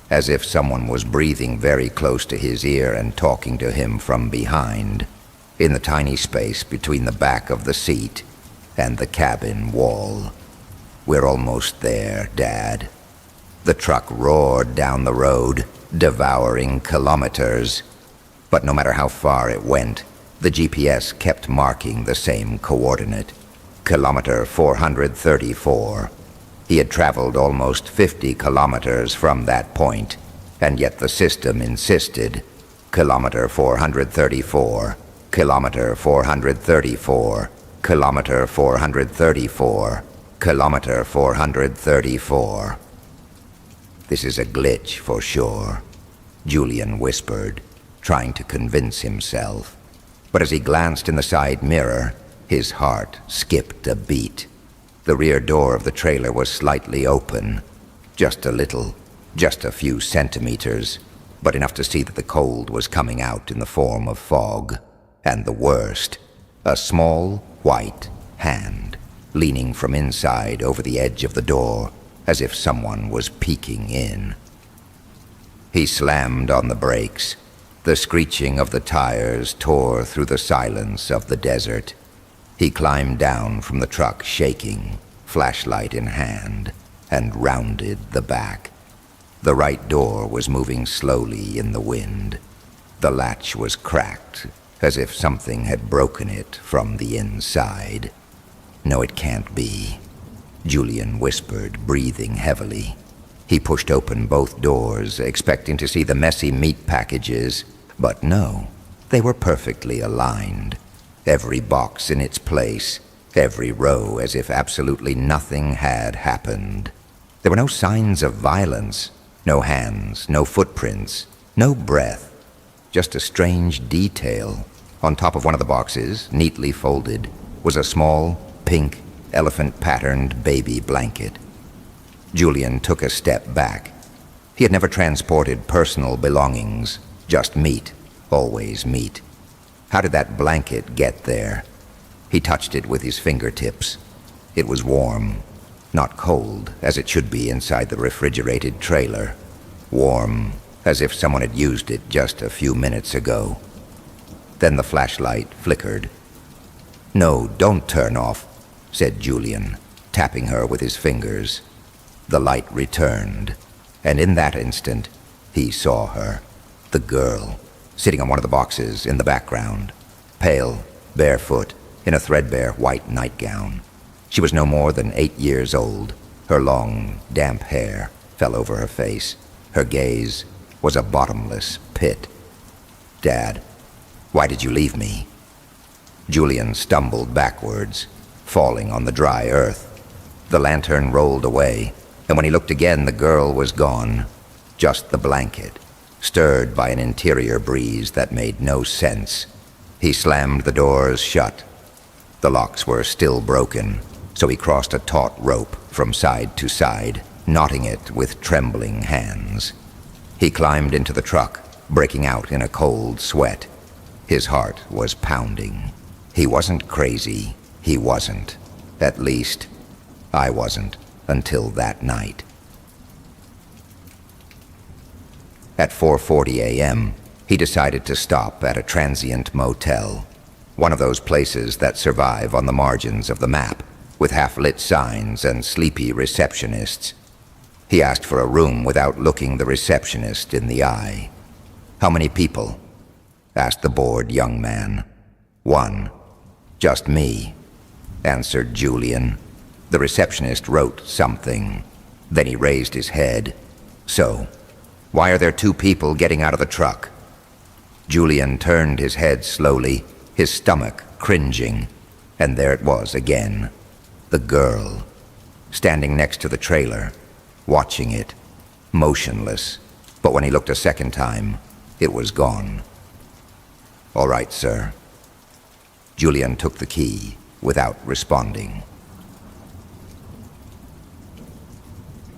as if someone was breathing very close to his ear and talking to him from behind, in the tiny space between the back of the seat and the cabin wall. "We're almost there, Dad." The truck roared down the road, devouring kilometers. But no matter how far it went, the GPS kept marking the same coordinate. Kilometer 434. He had traveled almost 50 kilometers from that point, and yet the system insisted. Kilometer 434. Kilometer 434. Kilometer 434. Kilometer 434. "This is a glitch for sure," Julian whispered, trying to convince himself. But as he glanced in the side mirror, his heart skipped a beat. The rear door of the trailer was slightly open, just a little, just a few centimeters, but enough to see that the cold was coming out in the form of fog. And the worst, a small, white hand leaning from inside over the edge of the door, as if someone was peeking in. He slammed on the brakes. The screeching of the tires tore through the silence of the desert. He climbed down from the truck shaking, flashlight in hand, and rounded the back. The right door was moving slowly in the wind. The latch was cracked, as if something had broken it from the inside. "No, it can't be," Julian whispered, breathing heavily. He pushed open both doors, expecting to see the messy meat packages, but no, they were perfectly aligned. Every box in its place, every row as if absolutely nothing had happened. There were no signs of violence, no hands, no footprints, no breath, just a strange detail. On top of one of the boxes, neatly folded, was a small, pink, elephant-patterned baby blanket. Julian took a step back. He had never transported personal belongings, just meat, always meat. How did that blanket get there? He touched it with his fingertips. It was warm, not cold, as it should be inside the refrigerated trailer. Warm, as if someone had used it just a few minutes ago. Then the flashlight flickered. "No, don't turn off," said Julian, tapping her with his fingers. The light returned, and in that instant, he saw her, the girl, sitting on one of the boxes in the background, pale, barefoot, in a threadbare white nightgown. She was no more than 8 years old. Her long, damp hair fell over her face. Her gaze was a bottomless pit. "Dad, why did you leave me?" Julian stumbled backwards, falling on the dry earth. The lantern rolled away, and when he looked again, the girl was gone. Just the blanket, stirred by an interior breeze that made no sense. He slammed the doors shut. The locks were still broken, so he crossed a taut rope from side to side, knotting it with trembling hands. He climbed into the truck, breaking out in a cold sweat. His heart was pounding. He wasn't crazy. He wasn't. At least, I wasn't until that night. At 4:40 a.m., he decided to stop at a transient motel, one of those places that survive on the margins of the map, with half-lit signs and sleepy receptionists. He asked for a room without looking the receptionist in the eye. "How many people?" asked the bored young man. "One. Just me," answered Julian. The receptionist wrote something. Then he raised his head. "So, why are there 2 people getting out of the truck?" Julian turned his head slowly, his stomach cringing, and there it was again. The girl, standing next to the trailer, watching it, motionless. But when he looked a second time, it was gone. "All right, sir." Julian took the key without responding.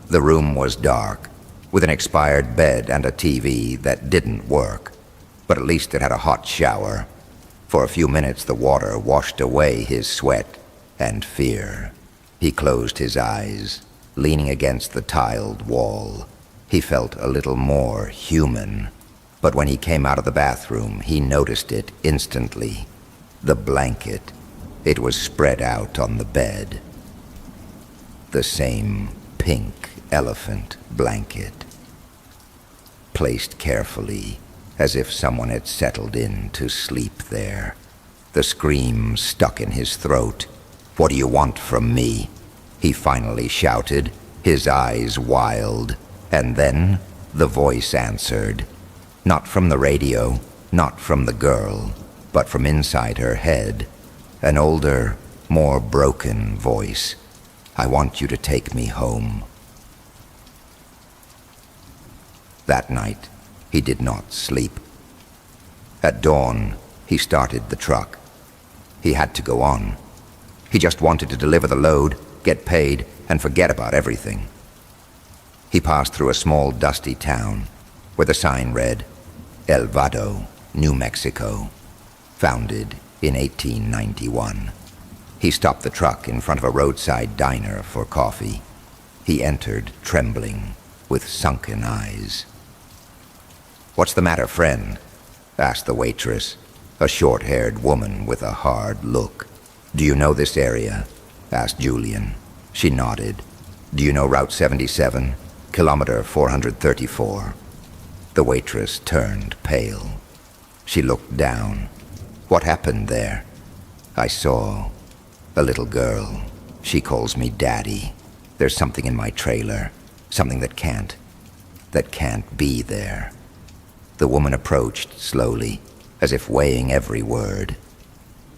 The room was dark, with an expired bed and a TV that didn't work, but at least it had a hot shower. For a few minutes the water washed away his sweat and fear. He closed his eyes, leaning against the tiled wall. He felt a little more human, but when he came out of the bathroom, he noticed it instantly. The blanket. It was spread out on the bed. The same pink elephant blanket, placed carefully, as if someone had settled in to sleep there. The scream stuck in his throat. "What do you want from me?" he finally shouted, his eyes wild. And then the voice answered. Not from the radio, not from the girl, but from inside her head. An older, more broken voice. "I want you to take me home." That night, he did not sleep. At dawn, he started the truck. He had to go on. He just wanted to deliver the load, get paid, and forget about everything. He passed through a small, dusty town where the sign read, El Vado, New Mexico, founded in 1891. He stopped the truck in front of a roadside diner for coffee. He entered, trembling, with sunken eyes. "What's the matter, friend?" asked the waitress, a short-haired woman with a hard look. "Do you know this area?" asked Julian. She nodded. "Do you know Route 77, kilometer 434? The waitress turned pale. She looked down. What happened there? I saw a little girl. She calls me Daddy. There's something in my trailer. Something that can't be there. The woman approached slowly, as if weighing every word.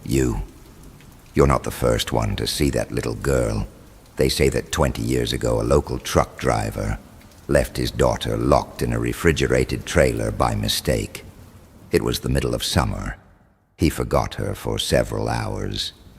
You're not the first one to see that little girl. They say that 20 years ago, a local truck driver left his daughter locked in a refrigerated trailer by mistake. It was the middle of summer. He forgot her for several hours.